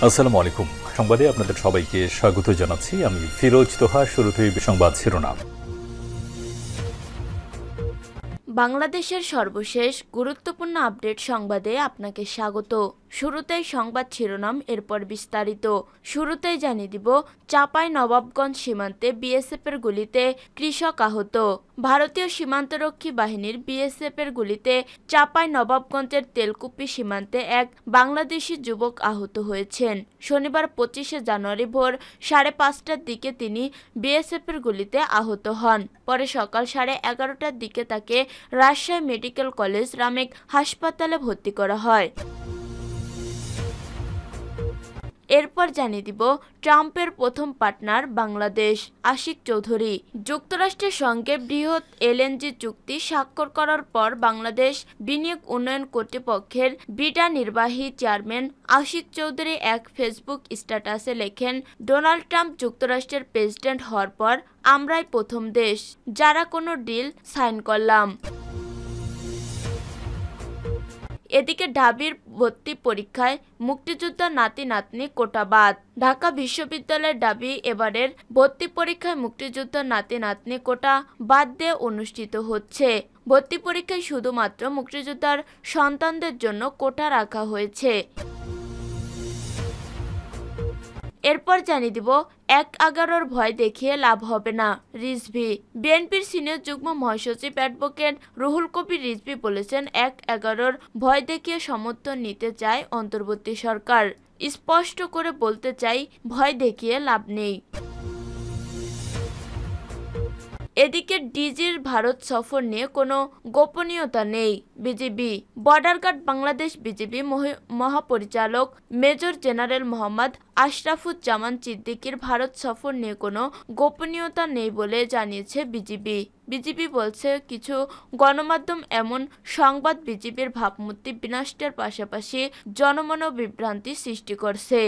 আসসালামু আলাইকুম। সংবাদে আপনাদের সবাইকে স্বাগত জানাচ্ছি। আমি ফিরোজ তোহা। শুরুতেই সংবাদ শিরোনাম। বাংলাদেশের সর্বশেষ গুরুত্বপূর্ণ আপডেট সংবাদে আপনাকে স্বাগত। শুরুতেই সংবাদ শিরোনাম, এরপর বিস্তারিত। শুরুতেই জানিয়ে দিব, চাঁপাইনবাবগঞ্জ সীমান্তে বিএসএফের গুলিতে কৃষক আহত। ভারতীয় সীমান্তরক্ষী বাহিনীর বিএসএফের গুলিতে চাঁপাইনবাবগঞ্জের তেলকুপি সীমান্তে এক বাংলাদেশি যুবক আহত হয়েছেন। শনিবার 25শে জানুয়ারি ভোর 5:30টার দিকে তিনি বিএসএফের গুলিতে আহত হন। পরে সকাল 11:30টার দিকে তাকে রাজশাহী মেডিকেল কলেজ রামেক হাসপাতালে ভর্তি করা হয়। এরপর জানিয়ে দিব, ট্রাম্পের প্রথম পার্টনার বাংলাদেশ। আশিক চৌধুরী। যুক্তরাষ্ট্রের সঙ্গে বৃহৎ এলএনজি চুক্তি স্বাক্ষর করার পর বাংলাদেশ বিনিয়োগ উন্নয়ন কর্তৃপক্ষের বিডা নির্বাহী চেয়ারম্যান আশিক চৌধুরী এক ফেসবুক স্ট্যাটাসে লেখেন, ডোনাল্ড ট্রাম্প যুক্তরাষ্ট্রের প্রেসিডেন্ট হওয়ার পর আমরাই প্রথম দেশ যারা কোনো ডিল সাইন করলাম। এদিকে ঢাবির ভর্তি পরীক্ষায় মুক্তিযোদ্ধা নাতি নাতনি কোটা বাদ। ঢাকা বিশ্ববিদ্যালয়ের ঢাবি এবারের ভর্তি পরীক্ষায় মুক্তিযোদ্ধা নাতি নাতনি কোটা বাদ দিয়ে অনুষ্ঠিত হচ্ছে। ভর্তি পরীক্ষায় শুধুমাত্র মুক্তিযোদ্ধার সন্তানদের জন্য কোটা রাখা হয়েছে। এরপর জানিয়ে দিব, 1/11-র ভয় দেখিয়ে লাভ হবে না, রিজভী। বিএনপির সিনিয়র যুগ্ম মহাসচিব অ্যাডভোকেট রুহুল কবির রিজভী বলেছেন, 1/11-র ভয় দেখিয়ে সমর্থন নিতে চায় অন্তর্বর্তী সরকার। স্পষ্ট করে বলতে চাই, ভয় দেখিয়ে লাভ নেই। এদিকে ডিজির ভারত সফর নিয়ে কোনো গোপনীয়তা নেই, BGB. Border Guard Bangladesh BGB মহাপরিচালক মেজর জেনারেল মোহাম্মদ আশরাফুজ্জামান সিদ্দিকীর ভারত সফর নিয়ে কোনো গোপনীয়তা নেই বলে জানিয়েছে বিজিবি। বিজিবি বলছে, কিছু গণমাধ্যম এমন সংবাদ বিজিবির ভাবমূর্তি বিনষ্টের পাশাপাশি জনমনে বিভ্রান্তি সৃষ্টি করছে।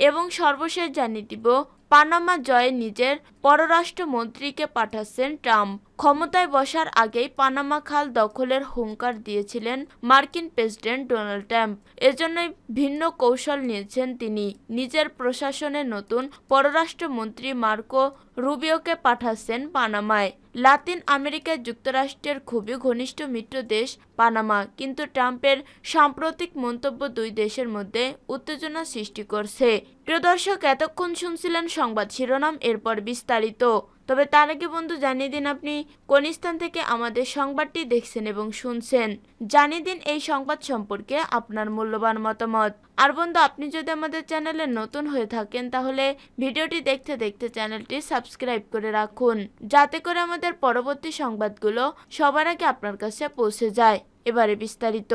এবং সর্বশেষ জানিয়ে দিব, পানামা জয়ে নিজের পররাষ্ট্রমন্ত্রীকে পাঠাচ্ছেন ট্রাম্প। ক্ষমতায় বসার আগেই পানামা খাল দখলের হুঙ্কার দিয়েছিলেন মার্কিন প্রেসিডেন্ট ডোনাল্ড ট্রাম্প। এজন্যই ভিন্ন কৌশল নিয়েছেন তিনি। নিজের প্রশাসনের নতুন পররাষ্ট্রমন্ত্রী মার্কো রুবিওকে পাঠাচ্ছেন পানামায়। লাতিন আমেরিকায় যুক্তরাষ্ট্রের খুবই ঘনিষ্ঠ মিত্র দেশ পানামা, কিন্তু ট্রাম্পের সাম্প্রতিক মন্তব্য দুই দেশের মধ্যে উত্তেজনা সৃষ্টি করছে। প্রিয় দর্শক, এতক্ষণ শুনছিলেন সংবাদ শিরোনাম, এরপর বিস্তারিত। তবে তার আগে বন্ধু জানিয়ে দিন, আপনি কোন স্থান থেকে আমাদের সংবাদটি দেখছেন এবং শুনছেন। জানিয়ে দিন এই সংবাদ সম্পর্কে আপনার মূল্যবান মতামত। আর বন্ধু, আপনি যদি আমাদের চ্যানেলে নতুন হয়ে থাকেন তাহলে ভিডিওটি দেখতে দেখতে চ্যানেলটি সাবস্ক্রাইব করে রাখুন, যাতে করে আমাদের পরবর্তী সংবাদগুলো সবার আগে আপনার কাছে পৌঁছে যায়। এবারে বিস্তারিত।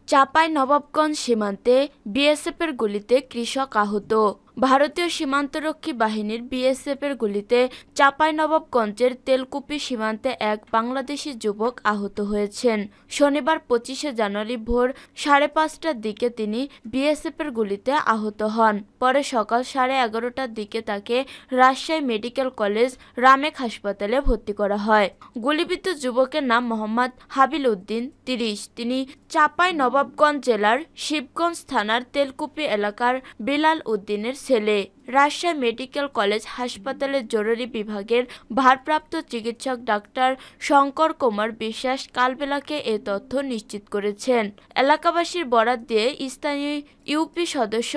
চাঁপাইনবাবগঞ্জ সীমান্তে বিএসএফের গুলিতে কৃষক আহত। ভারতীয় সীমান্তরক্ষী বাহিনীর বিএসএফের গুলিতে চাঁপাইনবাবগঞ্জের তেলকুপি সীমান্তে এক বাংলাদেশি যুবক আহত হয়েছেন। শনিবার 25শে জানুয়ারি ভোর 5:30টার দিকে তিনি বিএসএফের গুলিতে আহত হন। পরে সকাল 11:30টার দিকে তাকে রাজশাহী মেডিকেল কলেজ রামেক হাসপাতালে ভর্তি করা হয়। গুলিবিদ্ধ যুবকের নাম মোহাম্মদ হাবিল উদ্দিন, 30। তিনি চাঁপাইনবাবগঞ্জ জেলার শিবগঞ্জ থানার তেলকুপি এলাকার বিলাল উদ্দিনের ছেলে। রাজশাহী মেডিকেল কলেজ হাসপাতালের জরুরি বিভাগের ভারপ্রাপ্ত চিকিৎসক ডাক্তার শঙ্কর কুমার বিশ্বাস কালবেলাকে এ তথ্য নিশ্চিত করেছেন। এলাকাবাসীর বরাত দিয়ে স্থানীয় ইউপি সদস্য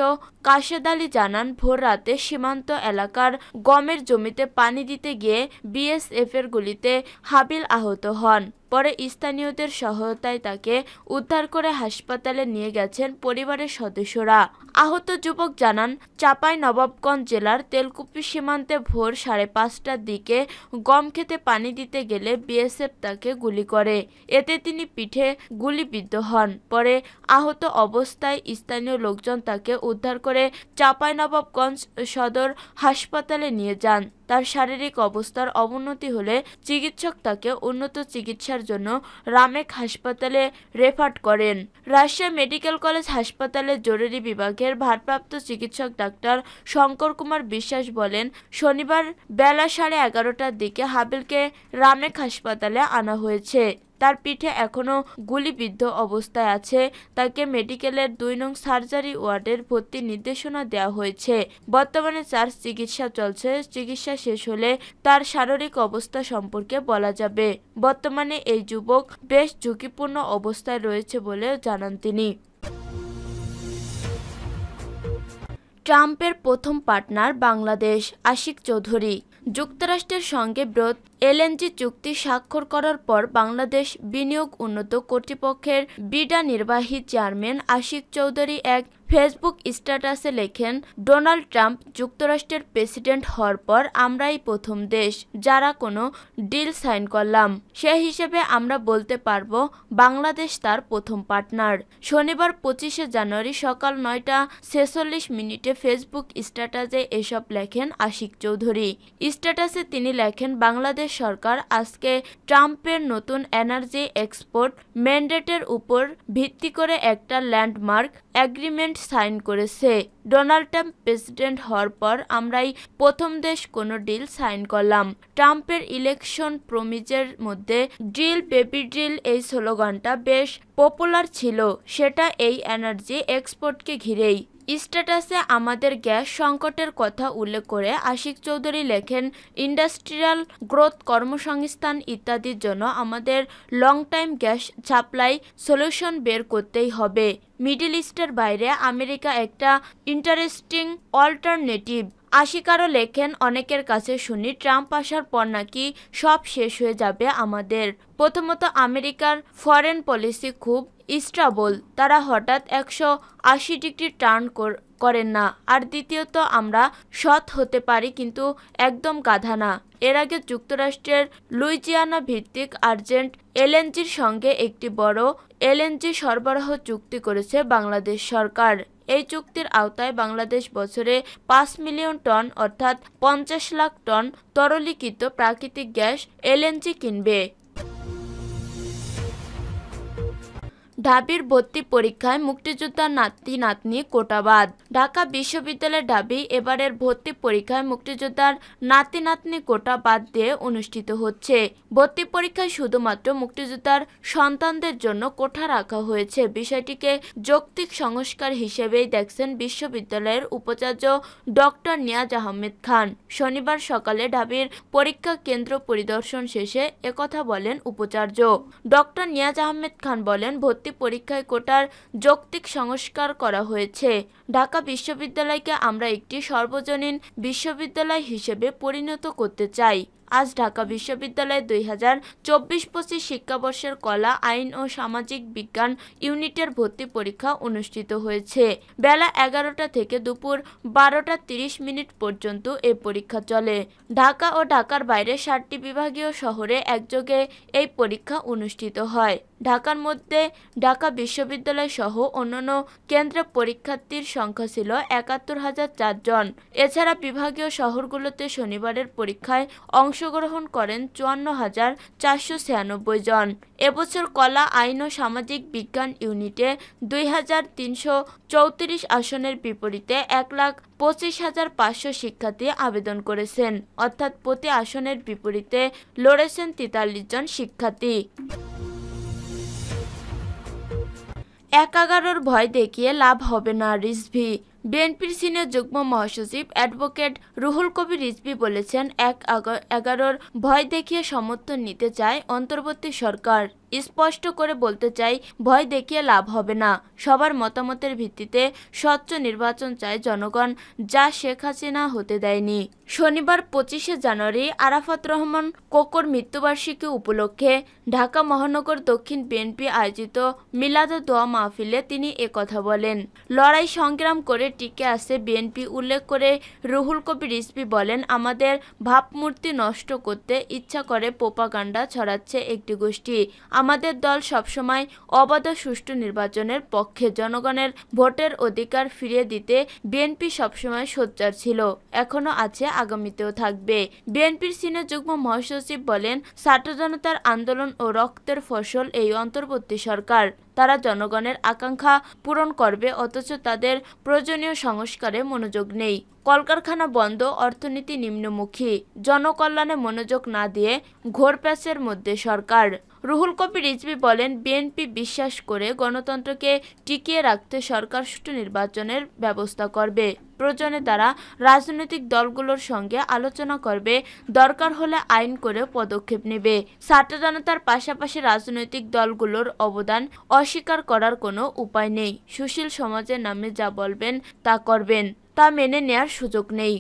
কাশেদ আলী জানান, ভোর রাতে সীমান্ত এলাকার গমের জমিতে পানি দিতে গিয়ে বিএসএফের গুলিতে হাবিল আহত হন। পরে স্থানীয়দের সহায়তায় তাকে উদ্ধার করে হাসপাতালে নিয়ে গেছেন পরিবারের সদস্যরা। আহত যুবক জানান, চাঁপাইনবাবগঞ্জ জেলার তেলকুপি সীমান্তে ভোর 5:30টার দিকে গম খেতে পানি দিতে গেলে বিএসএফ তাকে গুলি করে। এতে তিনি পিঠে গুলিবিদ্ধ হন। পরে আহত অবস্থায় স্থানীয় লোকজন তাকে উদ্ধার করে চাঁপাইনবাবগঞ্জ সদর হাসপাতালে নিয়ে যান। তার শারীরিক অবস্থার অবনতি হলে চিকিৎসক তাকে উন্নত চিকিৎসার জন্য রামেক হাসপাতালে রেফার করেন। রাজশাহী মেডিকেল কলেজ হাসপাতালের জরুরি বিভাগের ভারপ্রাপ্ত চিকিৎসক ডাক্তার শঙ্কর কুমার বিশ্বাস বলেন, শনিবার বেলা 11:30টার দিকে হাবিলকে রামেক হাসপাতালে আনা হয়েছে। তার পিঠে এখনও গুলিবিদ্ধ অবস্থায় আছে। তাকে মেডিকেলের ২ নং সার্জারি ওয়ার্ডের ভর্তির নির্দেশনা দেওয়া হয়েছে। বর্তমানে তার চিকিৎসা চলছে। চিকিৎসা শেষ হলে তার শারীরিক অবস্থা সম্পর্কে বলা যাবে। বর্তমানে এই যুবক বেশ ঝুঁকিপূর্ণ অবস্থায় রয়েছে বলে জানান তিনি। ট্রাম্পের প্রথম পার্টনার বাংলাদেশ, আশিক চৌধুরী। যুক্তরাষ্ট্রের সঙ্গে বৃহৎ এলএনজি চুক্তি স্বাক্ষর করার পর বাংলাদেশ বিনিয়োগ উন্নত কর্তৃপক্ষের বিডা নির্বাহী চেয়ারম্যান আশিক চৌধুরী এক ফেসবুক স্ট্যাটাসে লেখেন, ডোনাল্ড ট্রাম্প যুক্তরাষ্ট্রের প্রেসিডেন্ট হওয়ার পর আমরাই প্রথম দেশ যারা কোনো ডিল সাইন করলাম। সে হিসেবে আমরা বলতে পারবো বাংলাদেশ তার প্রথম পার্টনার। শনিবার ২৫শে জানুয়ারি সকাল ৯টা ৪৬ ফেসবুক স্ট্যাটাসে এসব লেখেন আশিক চৌধুরী। স্ট্যাটাসে তিনি লেখেন, বাংলাদেশ সরকার আজকে ট্রাম্পের নতুন এনার্জি এক্সপোর্ট ম্যান্ডেটের উপর ভিত্তি করে একটা ল্যান্ডমার্ক এগ্রিমেন্ট সাইন করেছে। ডোনাল্ড ট্রাম্প প্রেসিডেন্ট হওয়ার পর আমরাই প্রথম দেশ কোনো ডিল সাইন করলাম। ট্রাম্পের ইলেকশন প্রমিজের মধ্যে ড্রিল বেবি ড্রিল এই স্লোগানটা বেশ পপুলার ছিল, সেটা এই এনার্জি এক্সপোর্টকে ঘিরেই। স্ট্যাটাসে আমাদের গ্যাস সংকটের কথা উল্লেখ করে আশিক চৌধুরী লেখেন, ইন্ডাস্ট্রিয়াল গ্রোথ, কর্মসংস্থান ইত্যাদির জন্য আমাদের long time gas supply solution বের করতেই হবে। মিডল ইস্টের বাইরে আমেরিকা একটা ইন্টারেস্টিং অল্টারনেটিভ। আশিক আরও লেখেন, অনেকের কাছে শুনি ট্রাম্প আসার পর নাকি সব শেষ হয়ে যাবে আমাদের। প্রথমত আমেরিকার ফরেন পলিসি খুব স্টেবল, তারা হঠাৎ ১৮০ ডিগ্রি টার্ন করেন না। আর দ্বিতীয়ত আমরা সৎ হতে পারি কিন্তু একদম গাধা না। এর আগে যুক্তরাষ্ট্রের লুইজিয়ানা ভিত্তিক আর্জেন্ট এলএনজির সঙ্গে একটি বড় এলএনজি সরবরাহ চুক্তি করেছে বাংলাদেশ সরকার। এই চুক্তির আওতায় বাংলাদেশ বছরে ৫ মিলিয়ন টন অর্থাৎ ৫০ লাখ টন তরলীকৃত প্রাকৃতিক গ্যাস এলএনজি কিনবে। ঢাবির ভর্তি পরীক্ষায় মুক্তিযোদ্ধার নাতি নাতনি কোটা বাদ। ঢাকা বিশ্ববিদ্যালয়ের ঢাবি এবারের ভর্তি পরীক্ষায় মুক্তিযোদ্ধার নাতি নাতনি কোটা বাদ দিয়ে অনুষ্ঠিত হচ্ছে। ভর্তি পরীক্ষায় শুধুমাত্র মুক্তিযোদ্ধার সন্তানদের জন্য কোঠা রাখা হয়েছে। বিষয়টিকে যৌক্তিক সংস্কার হিসেবেই দেখছেন বিশ্ববিদ্যালয়ের উপাচার্য ডক্টর নিয়াজ আহমেদ খান। শনিবার সকালে ঢাবির পরীক্ষা কেন্দ্র পরিদর্শন শেষে একথা বলেন উপাচার্য ডক্টর নিয়াজ আহমেদ খান। বলেন, ভর্তি পরীক্ষায় কোটার যৌক্তিক সংস্কার করা হয়েছে। ঢাকা বিশ্ববিদ্যালয়কে আমরা একটি সর্বজনীন বিশ্ববিদ্যালয় হিসেবে পরিণত করতে চাই। আজ ঢাকা বিশ্ববিদ্যালয়ে ২০২৪-২৫ শিক্ষাবর্ষের কলা, আইন ও সামাজিক বিজ্ঞান ইউনিটের ভর্তি পরীক্ষা অনুষ্ঠিত হয়েছে। বেলা ১১টা থেকে দুপুর ১২টা ৩০ পর্যন্ত এ পরীক্ষা চলে। ঢাকা ও ঢাকার বাইরে ৭টি বিভাগীয় শহরে একযোগে এই পরীক্ষা অনুষ্ঠিত হয়। ঢাকার মধ্যে ঢাকা বিশ্ববিদ্যালয় সহ অন্যান্য কেন্দ্রে পরীক্ষার্থীর সংখ্যা ছিল ৭১,০০৪ জন। এছাড়া বিভাগীয় শহরগুলোতে শনিবারের পরীক্ষায় অংশগ্রহণ করেন ৫৪,৪৯৬ জন। এবছর কলা, আইন ও সামাজিক বিজ্ঞান ইউনিটে ২,৩৩৪ আসনের বিপরীতে ১,২৫,৫০০ শিক্ষার্থী আবেদন করেছেন, অর্থাৎ প্রতি আসনের বিপরীতে লড়েছেন ৪৩ জন শিক্ষার্থী। ১/১১ ভয় দেখিয়ে লাভ হবে না, রিজভী। বিএনপির সিনিয়র যুগ্ম মহাসচিব অ্যাডভোকেট রুহুল কবির রিজভী বলেছেন, ১/১১ ভয় দেখিয়ে সমর্থন নিতে চায় অন্তর্বর্তী সরকার। স্পষ্ট করে বলতে চাই, ভয় দেখিয়ে লাভ হবে না। সবার মতামতের ভিত্তিতে স্বচ্ছ নির্বাচন চায় জনগণ, যা শেখ হাসিনা হতে দেয়নি। শনিবার ২৫শে জানুয়ারি আরাফাত রহমান কোকোর মৃত্যুবার্ষিকী উপলক্ষে ঢাকা মহানগর দক্ষিণ বিএনপি আয়োজিত মিলাদ দোয়া মাহফিলে তিনি একথা বলেন। লড়াই সংগ্রাম করে টিকে আছে বিএনপি উল্লেখ করে রুহুল কবির রিজভী বলেন, আমাদের ভাবমূর্তি নষ্ট করতে ইচ্ছা করে প্রোপাগান্ডা ছড়াচ্ছে একটি গোষ্ঠী। আমাদের দল সবসময় অবাধ সুষ্ঠু নির্বাচনের পক্ষে। জনগণের ভোটের অধিকার ফিরিয়ে দিতে বিএনপি সবসময় সোচ্চার ছিল, এখনো আছে, আগামীতেও থাকবে। বিএনপির সিনিয়র যুগ্ম মহাসচিব বলেন, ছাত্র জনতার আন্দোলন ও রক্তের ফসল এই অন্তর্বর্তী সরকার। তারা জনগণের আকাঙ্ক্ষা পূরণ করবে, অথচ তাদের প্রয়োজনীয় সংস্কারে মনোযোগ নেই। কলকারখানা বন্ধ, অর্থনীতি নিম্নমুখী, জনকল্যাণে মনোযোগ না দিয়ে ঘোরপ্যাচের মধ্যে সরকার। রুহুল কবির রিজভী বলেন, বিএনপি বিশ্বাস করে গণতন্ত্রকে টিকিয়ে রাখতে সরকার সুষ্ঠু নির্বাচনের ব্যবস্থা করবে। প্রয়োজনে তারা রাজনৈতিক দলগুলোর সঙ্গে আলোচনা করবে, দরকার হলে আইন করে পদক্ষেপ নেবে। ছাত্র জনতার পাশাপাশি রাজনৈতিক দলগুলোর অবদান অস্বীকার করার কোনো উপায় নেই। সুশীল সমাজের নামে যা বলবেন তা করবেন, তা মেনে নেয়ার সুযোগ নেই।